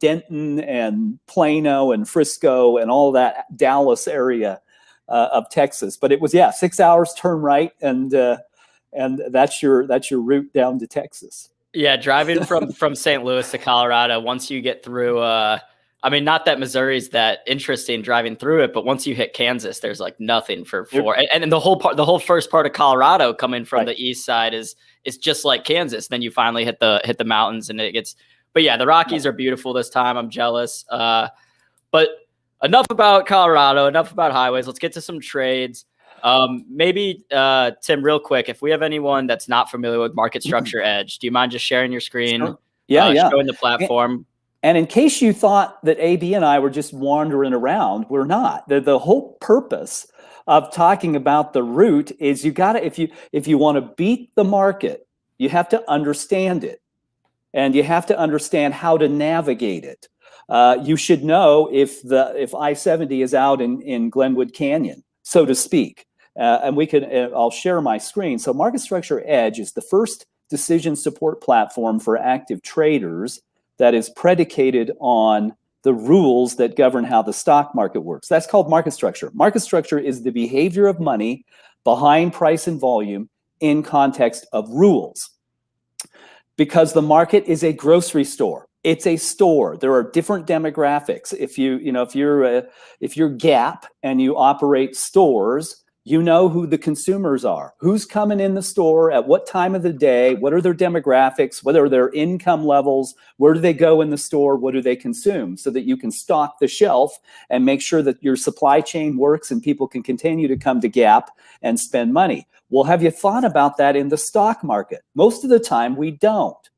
Denton and Plano and Frisco and all that Dallas area of Texas. But it was 6 hours turn right and that's your route down to Texas. Yeah, driving from St. Louis to Colorado, once you get through I mean, not that Missouri's that interesting driving through it, but once you hit Kansas, there's like nothing for and the whole first part of Colorado coming from the east side is just like Kansas. Then you finally hit the mountains and it gets. But yeah, the Rockies are beautiful this time. I'm jealous. But enough about Colorado. Enough about highways. Let's get to some trades. Maybe Tim, real quick, if we have anyone that's not familiar with Market Structure Edge, do you mind just sharing your screen? Sure. Yeah. Showing the platform. And in case you thought that AB and I were just wandering around, we're not. The whole purpose of talking about the route is you got to, if you want to beat the market, you have to understand it, and you have to understand how to navigate it. You should know if I-70 is out in Glenwood Canyon, so to speak. And I'll share my screen. So Market Structure Edge is the first decision support platform for active traders that is predicated on the rules that govern how the stock market works. That's called market structure. Market structure is the behavior of money behind price and volume in context of rules. Because the market is a grocery store. It's a store. There are different demographics. If you're Gap and you operate stores, you know who the consumers are, who's coming in the store, at what time of the day, what are their demographics, what are their income levels, where do they go in the store, what do they consume, so that you can stock the shelf and make sure that your supply chain works and people can continue to come to Gap and spend money. Well, have you thought about that in the stock market? Most of the time we don't.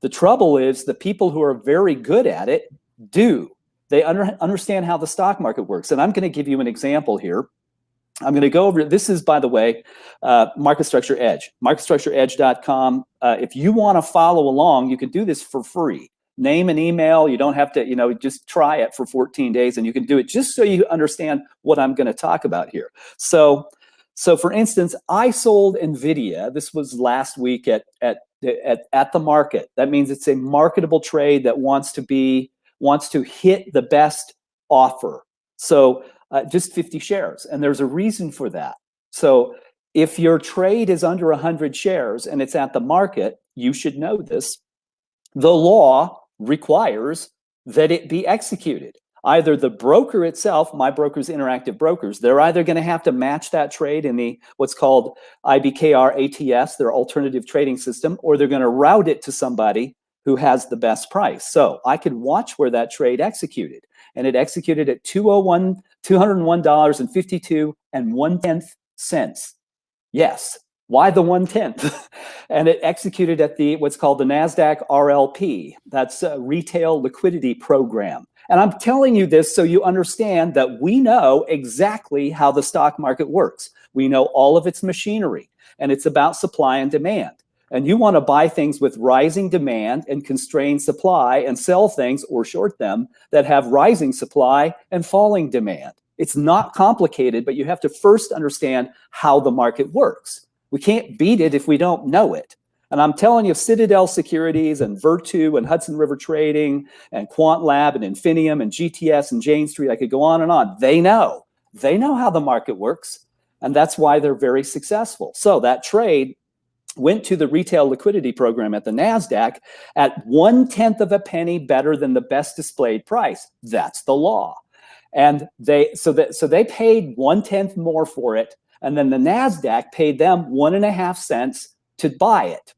The trouble is the people who are very good at it do. They understand how the stock market works. And I'm going to give you an example here. I'm going to go over, this is, by the way, Market Structure Edge, marketstructureedge.com. If you want to follow along, you can do this for free. Name and email. You don't have to, just try it for 14 days and you can do it just so you understand what I'm going to talk about here. So for instance, I sold NVIDIA. This was last week at the market. That means it's a marketable trade that wants to hit the best offer. So just 50 shares. And there's a reason for that. So if your trade is under 100 shares and it's at the market, you should know this. The law requires that it be executed. Either the broker itself, my broker's Interactive Brokers, they're either going to have to match that trade in the what's called IBKR ATS, their alternative trading system, or they're going to route it to somebody who has the best price. So I could watch where that trade executed. And it executed at $201.52 and 1/10 cents. Yes. Why the 1/10? And it executed at what's called the NASDAQ RLP. That's a retail liquidity program. And I'm telling you this so you understand that we know exactly how the stock market works. We know all of its machinery, and it's about supply and demand. And you want to buy things with rising demand and constrained supply and sell things or short them that have rising supply and falling demand. It's not complicated, but you have to first understand how the market works. We can't beat it if we don't know it. And I'm telling you, Citadel Securities and Virtu and Hudson River Trading and Quant Lab and Infinium and GTS and Jane Street, I could go on and on. They know how the market works. And that's why they're very successful. So that trade went to the retail liquidity program at the NASDAQ at 1/10 of a penny better than the best displayed price. That's the law. And they paid 1/10 more for it. And then the NASDAQ paid them 1.5 cents to buy it.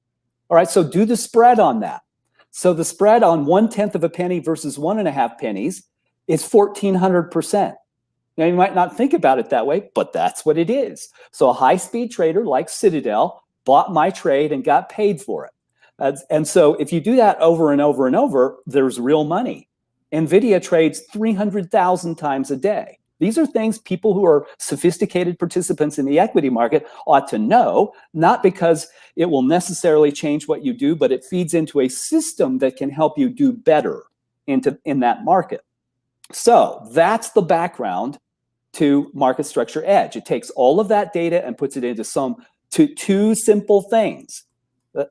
All right, so do the spread on that. So the spread on 1/10 of a penny versus 1.5 pennies is 1,400%. Now, you might not think about it that way, but that's what it is. So a high-speed trader like Citadel bought my trade and got paid for it. And so if you do that over and over and over, there's real money. NVIDIA trades 300,000 times a day. These are things people who are sophisticated participants in the equity market ought to know, not because it will necessarily change what you do, but it feeds into a system that can help you do better in that market. So that's the background to Market Structure Edge. It takes all of that data and puts it into two simple things: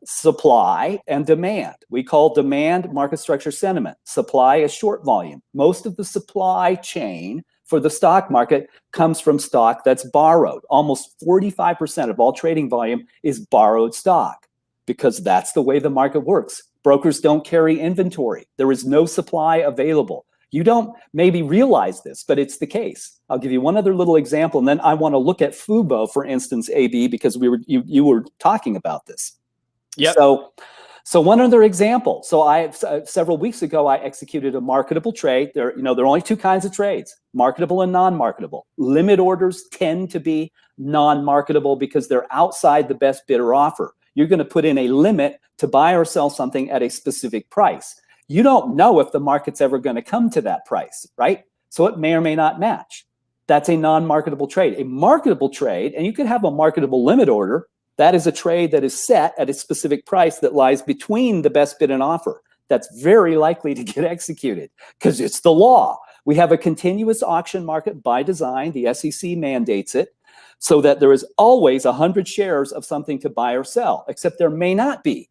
supply and demand. We call demand market structure sentiment. Supply is short volume. Most of the supply chain for the stock market comes from stock that's borrowed. Almost 45% of all trading volume is borrowed stock, because that's the way the market works. Brokers don't carry inventory. There is no supply available. You don't maybe realize this, but it's the case. I'll give you one other little example, and then I want to look at Fubo, for instance, AB, because you were talking about this. Yep. So one other example. So several weeks ago, I executed a marketable trade. There are only two kinds of trades: marketable and non-marketable. Limit orders tend to be non-marketable because they're outside the best bidder offer. You're going to put in a limit to buy or sell something at a specific price. You don't know if the market's ever going to come to that price, right? So it may or may not match. That's a non-marketable trade. A marketable trade, and you could have a marketable limit order, that is a trade that is set at a specific price that lies between the best bid and offer. That's very likely to get executed because it's the law. We have a continuous auction market by design. The SEC mandates it so that there is always 100 shares of something to buy or sell, except there may not be.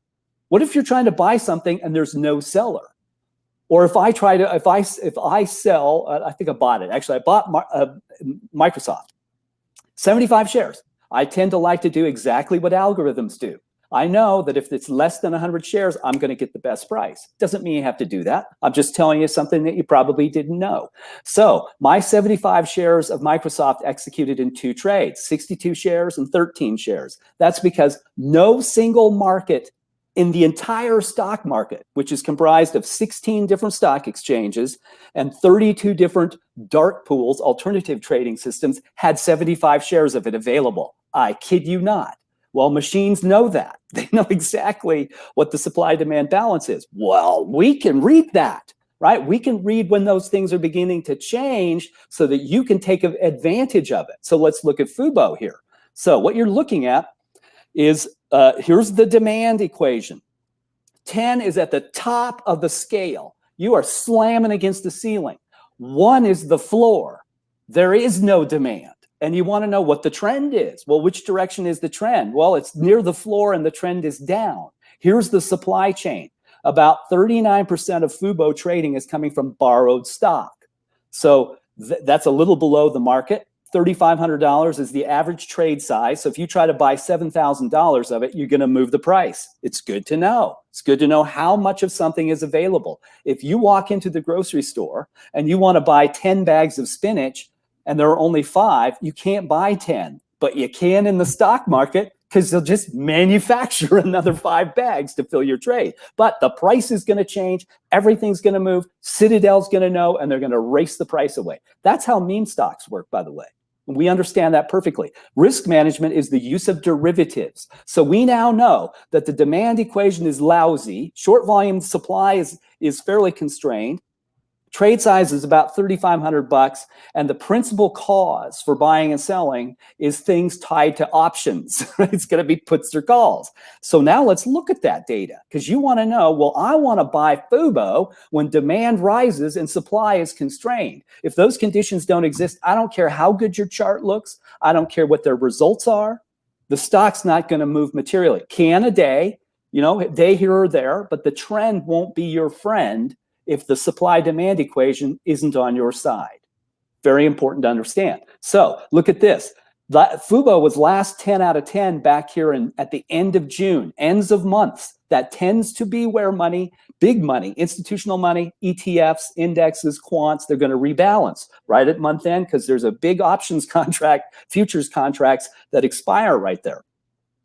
What if you're trying to buy something and there's no seller? Or if I sell, I think I bought it. Actually, I bought Microsoft, 75 shares. I tend to like to do exactly what algorithms do. I know that if it's less than 100 shares, I'm going to get the best price. Doesn't mean you have to do that. I'm just telling you something that you probably didn't know. So my 75 shares of Microsoft executed in two trades, 62 shares and 13 shares. That's because no single market in the entire stock market, which is comprised of 16 different stock exchanges and 32 different dark pools, alternative trading systems, had 75 shares of it available. I kid you not. Well, machines know that. They know exactly what the supply-demand balance is. Well, we can read that, right? We can read when those things are beginning to change so that you can take advantage of it. So let's look at Fubo here. So what you're looking at is, here's the demand equation. 10 is at the top of the scale. You are slamming against the ceiling. 1 is the floor. There is no demand. And you want to know what the trend is. Well, which direction is the trend? Well, it's near the floor and the trend is down. Here's the supply chain. About 39% of Fubo trading is coming from borrowed stock. So that's a little below the market. $3,500 is the average trade size. So if you try to buy $7,000 of it, you're going to move the price. It's good to know. It's good to know how much of something is available. If you walk into the grocery store and you want to buy 10 bags of spinach and there are only 5, you can't buy 10, but you can in the stock market because they'll just manufacture another 5 bags to fill your trade. But the price is going to change. Everything's going to move. Citadel's going to know, and they're going to race the price away. That's how meme stocks work, by the way. We understand that perfectly. Risk management is the use of derivatives. So we now know that the demand equation is lousy. Short volume supply is fairly constrained. Trade size is about $3,500, and the principal cause for buying and selling is things tied to options. It's going to be puts or calls. So now let's look at that data, because you want to know, well, I want to buy Fubo when demand rises and supply is constrained. If those conditions don't exist, I don't care how good your chart looks. I don't care what their results are. The stock's not going to move materially. Can a day, a day here or there, but the trend won't be your friend if the supply-demand equation isn't on your side. Very important to understand. So look at this. Fubo was last 10 out of 10 back here at the end of June, ends of months. That tends to be where money, big money, institutional money, ETFs, indexes, quants, they're going to rebalance right at month end because there's a big options contract, futures contracts that expire right there.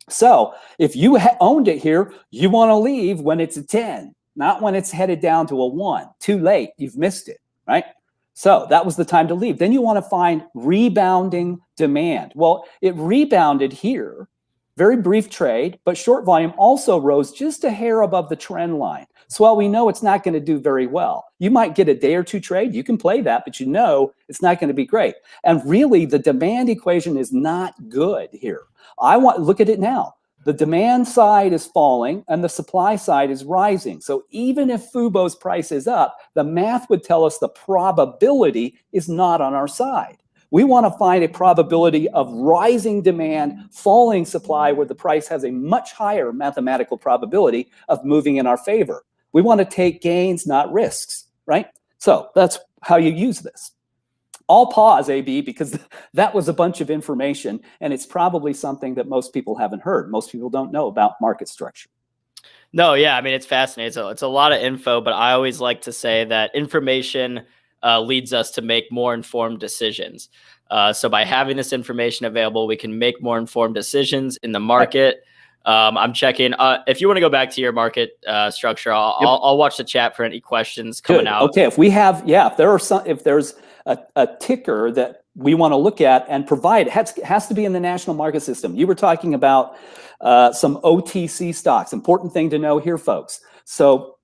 So if you owned it here, you want to leave when it's a 10. not when it's headed down to a 1. Too late. You've missed it, right? So that was the time to leave. Then you want to find rebounding demand. Well, it rebounded here, very brief trade, but short volume also rose just a hair above the trend line. So while we know it's not going to do very well, you might get a day or two trade. You can play that, but you know it's not going to be great. And really, the demand equation is not good here. Look at it now. The demand side is falling and the supply side is rising. So even if Fubo's price is up, the math would tell us the probability is not on our side. We want to find a probability of rising demand, falling supply, where the price has a much higher mathematical probability of moving in our favor. We want to take gains, not risks, right? So that's how you use this. I'll pause, AB, because that was a bunch of information, and it's probably something that most people haven't heard. Most people don't know about market structure. No, yeah, I mean, it's fascinating. It's a lot of info, but I always like to say that information leads us to make more informed decisions. So by having this information available, we can make more informed decisions in the market. I'm checking. If you want to go back to your market structure, I'll watch the chat for any questions coming out. Okay, if we have, if there's a ticker that we want to look at and provide, it has to be in the national market system. You were talking about some OTC stocks. Important thing to know here, folks. So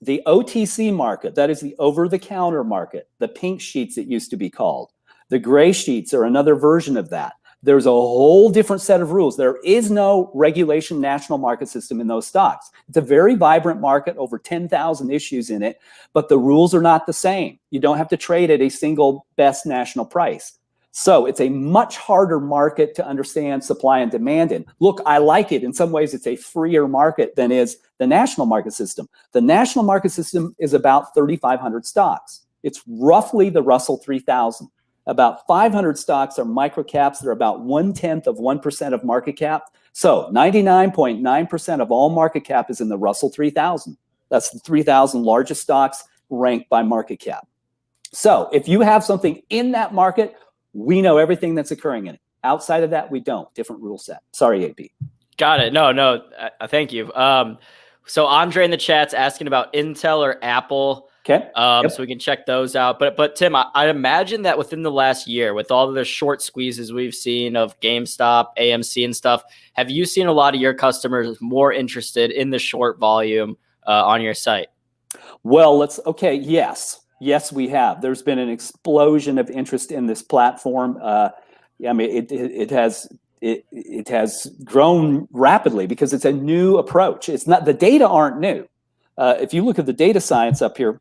the OTC market, that is the over-the-counter market, the pink sheets it used to be called. The gray sheets are another version of that. There's a whole different set of rules. There is no regulation national market system in those stocks. It's a very vibrant market, over 10,000 issues in it, but the rules are not the same. You don't have to trade at a single best national price. So it's a much harder market to understand supply and demand in. Look, I like it. In some ways, it's a freer market than is the national market system. The national market system is about 3,500 stocks. It's roughly the Russell 3000. About 500 stocks are microcaps. They're about 0.1% of market cap. So 99.9% of all market cap is in the Russell 3000. That's the 3,000 largest stocks ranked by market cap. So if you have something in that market, we know everything that's occurring in it. Outside of that, we don't. Different rule set. Sorry, AP. Got it. No, thank you. So Andre in the chat's asking about Intel or Apple. Okay. So we can check those out. But Tim, I imagine that within the last year, with all of the short squeezes we've seen of GameStop, AMC and stuff, have you seen a lot of your customers more interested in the short volume on your site? Well, yes, we have. There's been an explosion of interest in this platform. I mean, it has grown rapidly because it's a new approach. It's not, the data aren't new. If you look at the data science up here,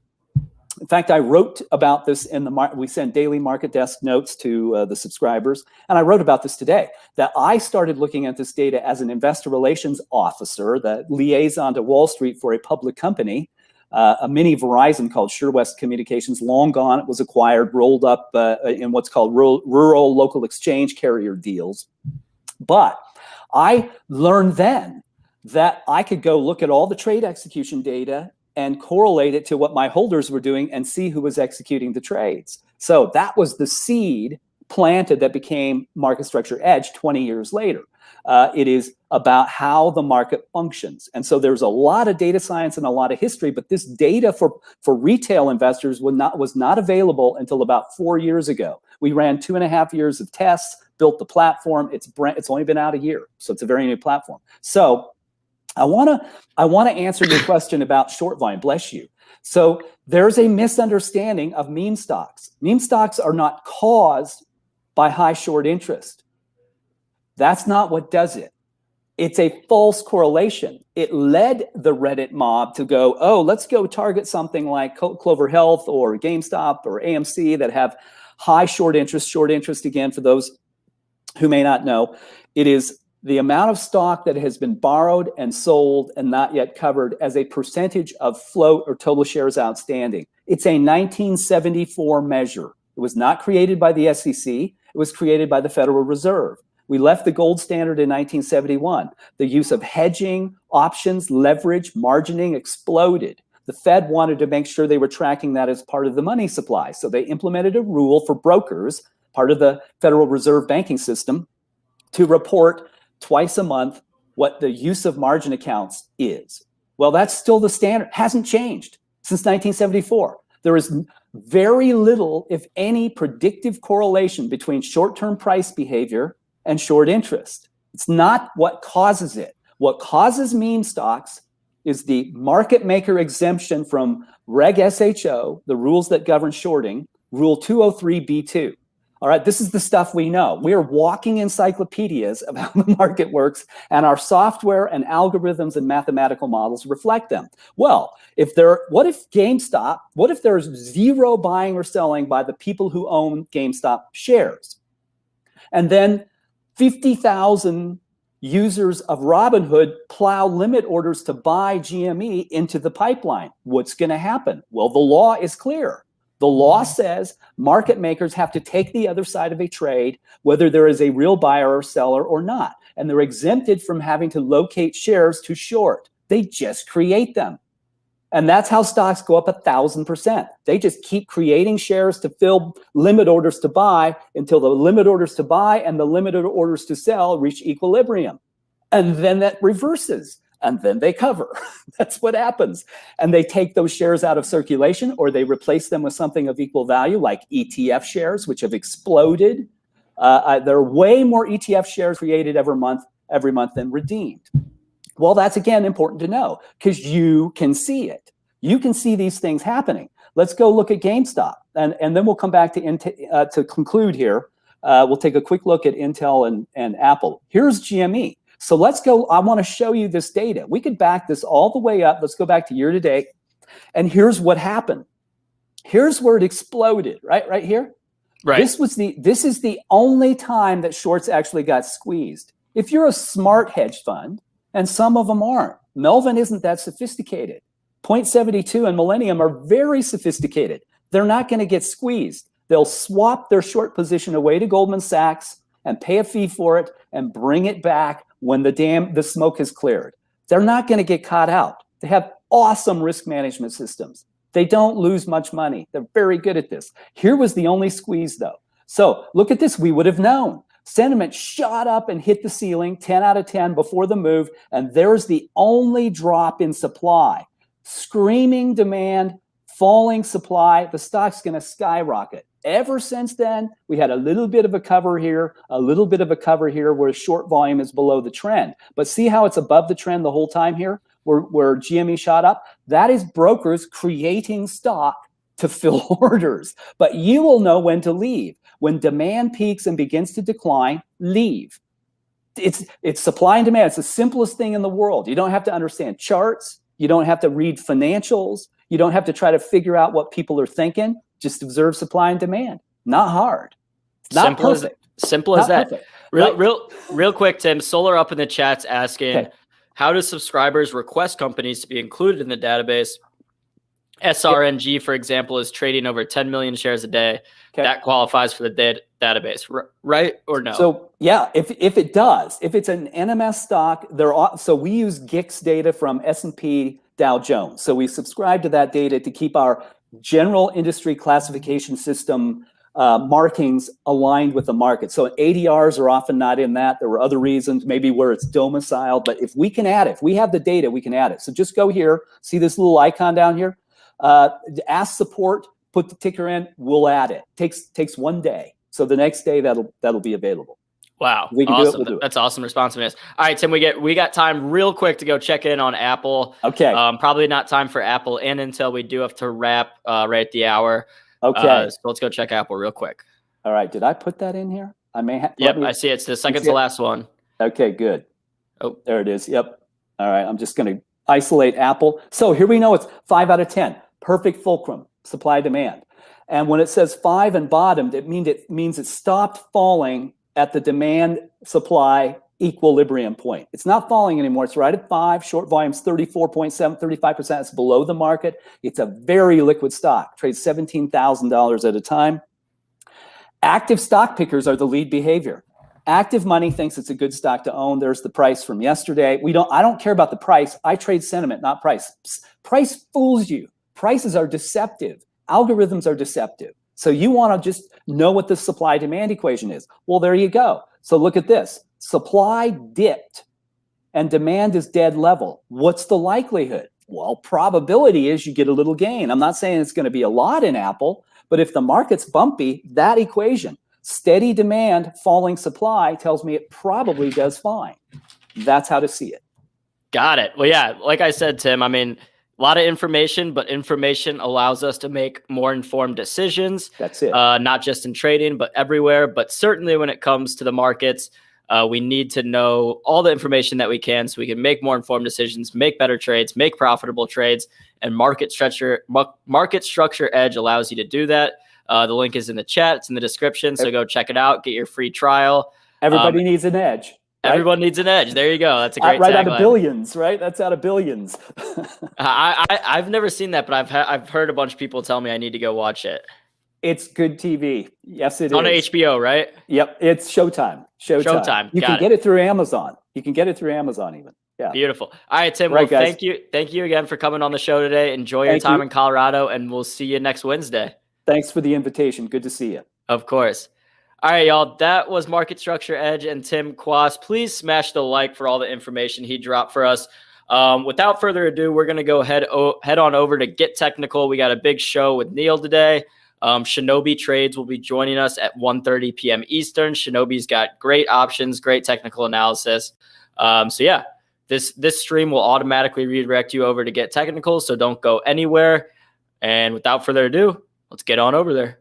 in fact, I wrote about this in we send daily market desk notes to the subscribers, and I wrote about this today, that I started looking at this data as an investor relations officer, the liaison to Wall Street for a public company, a mini Verizon called SureWest Communications, long gone. It was acquired, rolled up in what's called rural local exchange carrier deals. But I learned then that I could go look at all the trade execution data and correlate it to what my holders were doing and see who was executing the trades. So that was the seed planted that became Market Structure Edge 20 years later. It is about how the market functions. And so there's a lot of data science and a lot of history, but this data for retail investors was not available until about 4 years ago. We ran 2.5 years of tests, built the platform. It's only been out a year, so it's a very new platform. So I want to answer your question about short volume. Bless you. So there's a misunderstanding of meme stocks. Meme stocks are not caused by high short interest. That's not what does it. It's a false correlation. It led the Reddit mob to go, oh, let's go target something like Clover Health or GameStop or AMC that have high short interest. Short interest, again, for those who may not know, it is the amount of stock that has been borrowed and sold and not yet covered as a percentage of float or total shares outstanding. It's a 1974 measure. It was not created by the SEC. It was created by the Federal Reserve. We left the gold standard in 1971. The use of hedging, options, leverage, margining exploded. The Fed wanted to make sure they were tracking that as part of the money supply. So they implemented a rule for brokers, part of the Federal Reserve banking system, to report twice a month what the use of margin accounts is. Well, that's still the standard. Hasn't changed since 1974. There is very little, if any, predictive correlation between short-term price behavior and short interest. It's not what causes it. What causes meme stocks is the market maker exemption from Reg SHO, the rules that govern shorting, Rule 203B2. All right, this is the stuff we know. We are walking encyclopedias of how the market works, and our software and algorithms and mathematical models reflect them. Well, what if there's zero buying or selling by the people who own GameStop shares? And then 50,000 users of Robinhood plow limit orders to buy GME into the pipeline. What's going to happen? Well, the law is clear. The law says market makers have to take the other side of a trade, whether there is a real buyer or seller or not. And they're exempted from having to locate shares to short. They just create them. And that's how stocks go up 1,000%. They just keep creating shares to fill limit orders to buy until the limit orders to buy and the limited orders to sell reach equilibrium. And then that reverses. And then they cover. That's what happens. And they take those shares out of circulation, or they replace them with something of equal value, like ETF shares, which have exploded. There are way more ETF shares created every month than redeemed. Well, that's, again, important to know, because you can see it. You can see these things happening. Let's go look at GameStop, and then we'll come back to conclude here. We'll take a quick look at Intel and Apple. Here's GME. So let's go. I want to show you this data. We could back this all the way up. Let's go back to year to date. And here's what happened. Here's where it exploded, right here. Right. This is the only time that shorts actually got squeezed. If you're a smart hedge fund, and some of them aren't, Melvin isn't that sophisticated. Point72 and Millennium are very sophisticated. They're not going to get squeezed. They'll swap their short position away to Goldman Sachs and pay a fee for it and bring it back when the smoke has cleared. They're not going to get caught out. They have awesome risk management systems. They don't lose much money. They're very good at this. Here was the only squeeze, though. So look at this. We would have known. Sentiment shot up and hit the ceiling, 10 out of 10 before the move, and there's the only drop in supply. Screaming demand, falling supply, the stock's going to skyrocket. Ever since then, we had a little bit of a cover here, where short volume is below the trend. But see how it's above the trend the whole time here, where GME shot up? That is brokers creating stock to fill orders. But you will know when to leave. When demand peaks and begins to decline, leave. It's supply and demand. It's the simplest thing in the world. You don't have to understand charts. You don't have to read financials. You don't have to try to figure out what people are thinking. Just observe supply and demand. Not hard. Not perfect. Simple as that. Perfect. Real quick, Tim. Solar up in the chat's asking, how do subscribers request companies to be included in the database? SRNG, for example, is trading over 10 million shares a day. Okay. That qualifies for the database, right or no? So yeah, if it does, if it's an NMS stock, so we use GICS data from S&P Dow Jones. So we subscribe to that data to keep our general industry classification system markings aligned with the market. So ADRs are often not in that. There were other reasons, maybe where it's domiciled, but if we can add it, if we have the data, we can add it. So just go here, see this little icon down here? Ask support, put the ticker in, we'll add it. Takes 1 day. So the next day that'll be available. Wow. We can awesome. do it, we'll do it. That's awesome responsiveness. All right, Tim, we got time real quick to go check in on Apple. Okay. Probably not time for Apple and Intel. We do have to wrap right at the hour. Okay. So let's go check Apple real quick. All right. Did I put that in here? I may have. Yep, I see it. It's the second to last one. Okay, good. Oh, there it is. Yep. All right. I'm just going to isolate Apple. So here we know it's 5 out of 10. Perfect fulcrum, supply demand. And when it says 5 and bottomed, it means it stopped falling at the demand supply equilibrium point. It's not falling anymore. It's right at 5. Short volume's 34.7, 35%. It's below the market. It's a very liquid stock. Trades $17,000 at a time. Active stock pickers are the lead behavior. Active money thinks it's a good stock to own. There's the price from yesterday. I don't care about the price. I trade sentiment, not price. Price fools you. Prices are deceptive. Algorithms are deceptive. So you want to just know what the supply-demand equation is. Well, there you go. So look at this. Supply dipped and demand is dead level. What's the likelihood? Well, probability is you get a little gain. I'm not saying it's going to be a lot in Apple, but if the market's bumpy, that equation, steady demand, falling supply, tells me it probably does fine. That's how to see it. Got it. Well, yeah, like I said, Tim, I mean, a lot of information, but information allows us to make more informed decisions. That's it. Not just in trading, but everywhere. But certainly when it comes to the markets, we need to know all the information that we can so we can make more informed decisions, make better trades, make profitable trades, and Market Structure Edge allows you to do that. The link is in the chat. It's in the description. So go check it out. Get your free trial. Everybody needs an edge. Right? Everyone needs an edge. There you go. That's a great right out of tagline. billions, right? That's out of billions. I've never seen that, but I've heard a bunch of people tell me I need to go watch it. It's good TV. Yes, it is. On HBO, right? Yep, it's Showtime. Showtime. You can get it through Amazon. You can get it through Amazon even. Yeah. Beautiful. All right, Tim. Right, well, guys. thank you again for coming on the show today. Enjoy your time in Colorado, and we'll see you next Wednesday. Thanks for the invitation. Good to see you. Of course. All right, y'all. That was Market Structure Edge and Tim Quast. Please smash the like for all the information he dropped for us. Without further ado, we're going to go head on over to Get Technical. We got a big show with Neil today. Shinobi Trades will be joining us at 1:30 p.m. Eastern. Shinobi's got great options, great technical analysis. So yeah, this stream will automatically redirect you over to Get Technical, so don't go anywhere. And without further ado, let's get on over there.